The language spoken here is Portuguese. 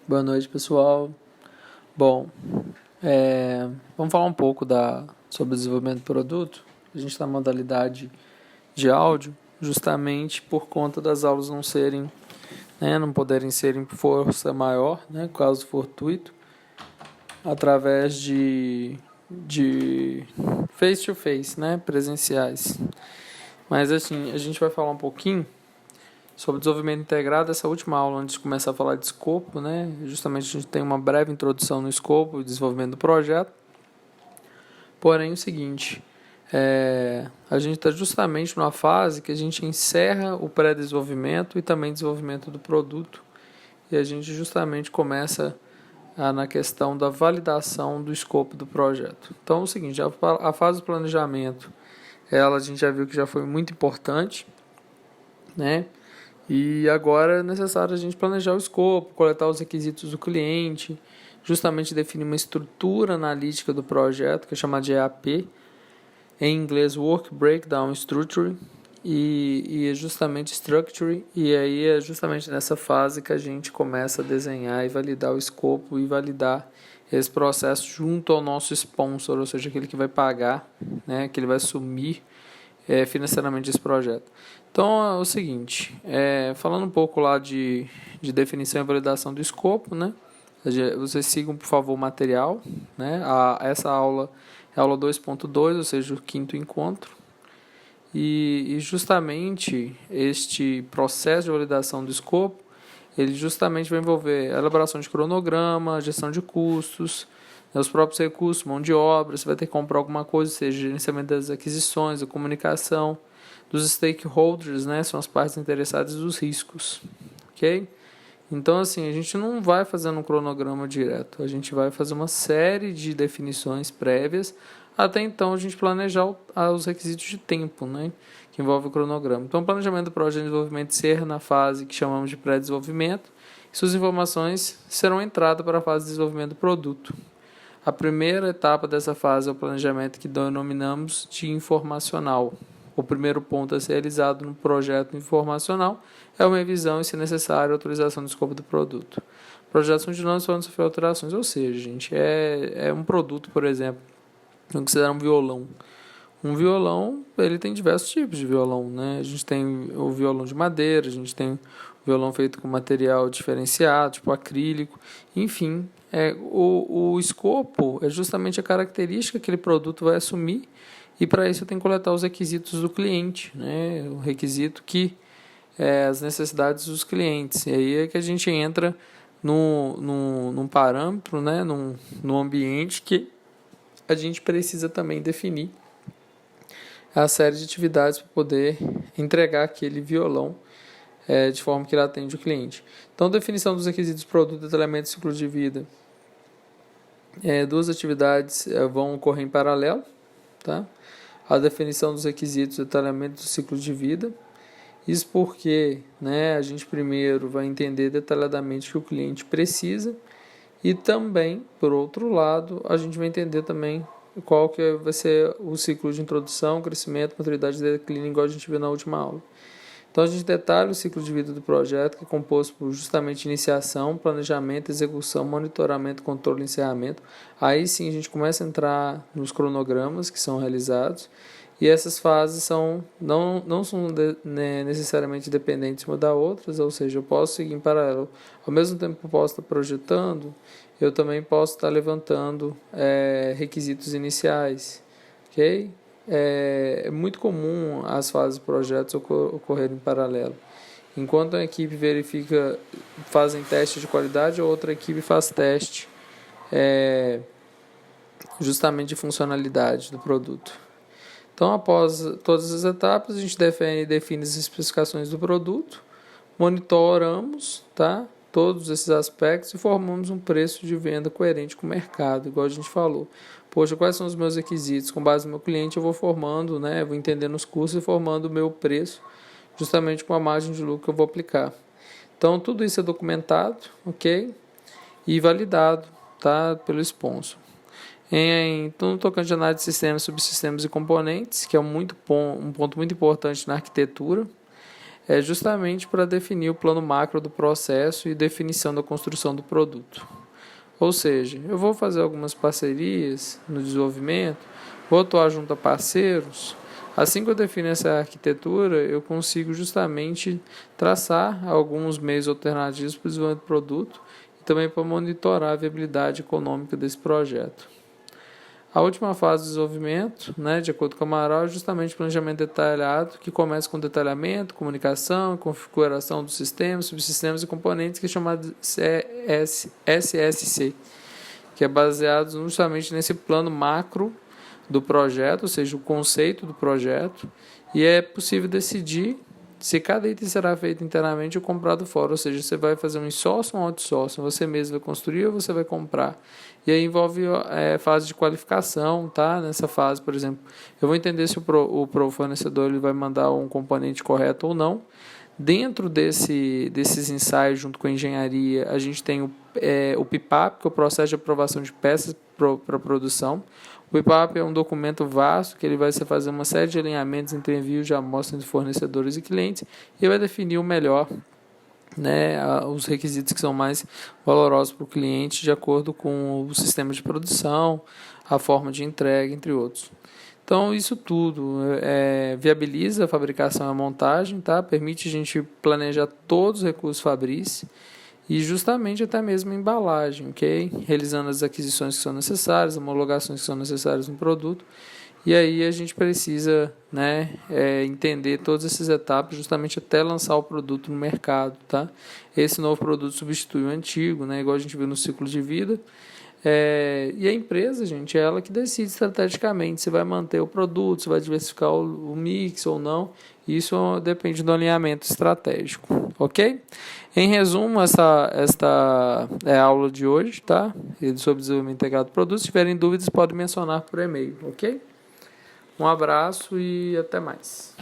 Boa noite, pessoal. Bom, vamos falar um pouco sobre o desenvolvimento do produto. A gente está na modalidade de áudio, justamente por conta das aulas não poderem ser em força maior, caso fortuito, através de face-to-face, presenciais. Mas assim, a gente vai falar um pouquinho sobre desenvolvimento integrado, essa última aula, antes de começar a falar de escopo, justamente a gente tem uma breve introdução no escopo e desenvolvimento do projeto. Porém, o seguinte, a gente está justamente numa fase que a gente encerra o pré-desenvolvimento e também desenvolvimento do produto, e a gente justamente começa na questão da validação do escopo do projeto. Então, é o seguinte, a fase do planejamento, a gente já viu que já foi muito importante, E agora é necessário a gente planejar o escopo, coletar os requisitos do cliente, justamente definir uma estrutura analítica do projeto, que é chamada de EAP, em inglês Work Breakdown Structure, e é justamente Structure, e aí é justamente nessa fase que a gente começa a desenhar e validar o escopo e validar esse processo junto ao nosso sponsor, ou seja, aquele que vai pagar, que ele vai assumir financeiramente esse projeto. Então é o seguinte, falando um pouco lá de definição e validação do escopo, vocês sigam por favor o material, essa aula é a aula 2.2, ou seja, o quinto encontro, e justamente este processo de validação do escopo, ele justamente vai envolver a elaboração de cronograma, gestão de custos, os próprios recursos, mão de obra, você vai ter que comprar alguma coisa, seja gerenciamento das aquisições, a comunicação, dos stakeholders, são as partes interessadas dos riscos, ok? Então, assim, a gente não vai fazendo um cronograma direto, a gente vai fazer uma série de definições prévias, até então a gente planejar os requisitos de tempo, que envolve o cronograma. Então, o planejamento do projeto de desenvolvimento ser na fase que chamamos de pré-desenvolvimento, e suas informações serão entradas para a fase de desenvolvimento do produto. A primeira etapa dessa fase é o planejamento que denominamos de informacional. O primeiro ponto a ser realizado no projeto informacional é uma revisão e, se necessário, a autorização do escopo do produto. Projetos são dinâmicos podem sofrer alterações, ou seja, gente, é um produto, por exemplo, vamos considerar um violão. Um violão, ele tem diversos tipos de violão, A gente tem o violão de madeira, a gente tem o violão feito com material diferenciado, tipo acrílico, enfim. O escopo é justamente a característica que aquele produto vai assumir, e para isso eu tenho que coletar os requisitos do cliente, o requisito que é as necessidades dos clientes. E aí é que a gente entra num parâmetro, num ambiente que a gente precisa também definir a série de atividades para poder entregar aquele violão de forma que ele atende o cliente. Então, definição dos requisitos do produto, detalhamento do ciclo de vida. Duas atividades vão ocorrer em paralelo, tá? A definição dos requisitos, detalhamento do ciclo de vida. Isso porque a gente primeiro vai entender detalhadamente o que o cliente precisa, e também, por outro lado, a gente vai entender também qual que vai ser o ciclo de introdução, crescimento, maturidade e declínio, igual a gente viu na última aula. Então a gente detalha o ciclo de vida do projeto, que é composto por justamente iniciação, planejamento, execução, monitoramento, controle e encerramento. Aí sim a gente começa a entrar nos cronogramas que são realizados, e essas fases não são necessariamente dependentes uma da outra, ou seja, eu posso seguir em paralelo. Ao mesmo tempo que eu posso estar projetando, eu também posso estar levantando requisitos iniciais, ok? É muito comum as fases de projetos ocorrerem em paralelo. Enquanto a equipe fazem teste de qualidade, a outra equipe faz teste justamente de funcionalidade do produto. Então, após todas as etapas, a gente define as especificações do produto, monitoramos, todos esses aspectos e formamos um preço de venda coerente com o mercado, igual a gente falou. Poxa, quais são os meus requisitos? Com base no meu cliente, eu vou formando, vou entendendo os custos e formando o meu preço, justamente com a margem de lucro que eu vou aplicar. Então, tudo isso é documentado, ok? E validado, pelo sponsor. Então, no tocante de análise de sistemas, subsistemas e componentes, que é um ponto muito importante na arquitetura, é justamente para definir o plano macro do processo e definição da construção do produto. Ou seja, eu vou fazer algumas parcerias no desenvolvimento, vou atuar junto a parceiros. Assim que eu defino essa arquitetura, eu consigo justamente traçar alguns meios alternativos para o desenvolvimento do produto e também para monitorar a viabilidade econômica desse projeto. A última fase do desenvolvimento, de acordo com a Amaral, é justamente o planejamento detalhado, que começa com detalhamento, comunicação, configuração dos sistemas, subsistemas e componentes, que é chamado SSC, que é baseado justamente nesse plano macro do projeto, ou seja, o conceito do projeto, e é possível decidir se cada item será feito internamente ou comprado fora, ou seja, você vai fazer um insourcing ou um outsourcing, você mesmo vai construir ou você vai comprar. E aí envolve fase de qualificação, tá? Nessa fase, por exemplo, eu vou entender se o fornecedor ele vai mandar um componente correto ou não. Dentro desses ensaios, junto com a engenharia, a gente tem o PIPAP, que é o processo de aprovação de peças para produção. O PIPAP é um documento vasto que ele vai fazer uma série de alinhamentos entre envios de amostras de fornecedores e clientes e vai definir o melhor, os requisitos que são mais valorosos para o cliente de acordo com o sistema de produção, a forma de entrega, entre outros. Então, isso tudo viabiliza a fabricação e a montagem, tá? Permite a gente planejar todos os recursos fabris e justamente até mesmo a embalagem, ok? Realizando as aquisições que são necessárias, homologações que são necessárias no produto. E aí a gente precisa entender todas essas etapas justamente até lançar o produto no mercado, tá? Esse novo produto substitui o antigo, igual a gente viu no ciclo de vida. E a empresa, gente, é ela que decide estrategicamente se vai manter o produto, se vai diversificar o mix ou não. Isso depende do alinhamento estratégico, ok? Em resumo, esta é a aula de hoje, tá? Sobre desenvolvimento integrado de produtos. Se tiverem dúvidas, podem mencionar por e-mail, ok? Um abraço e até mais.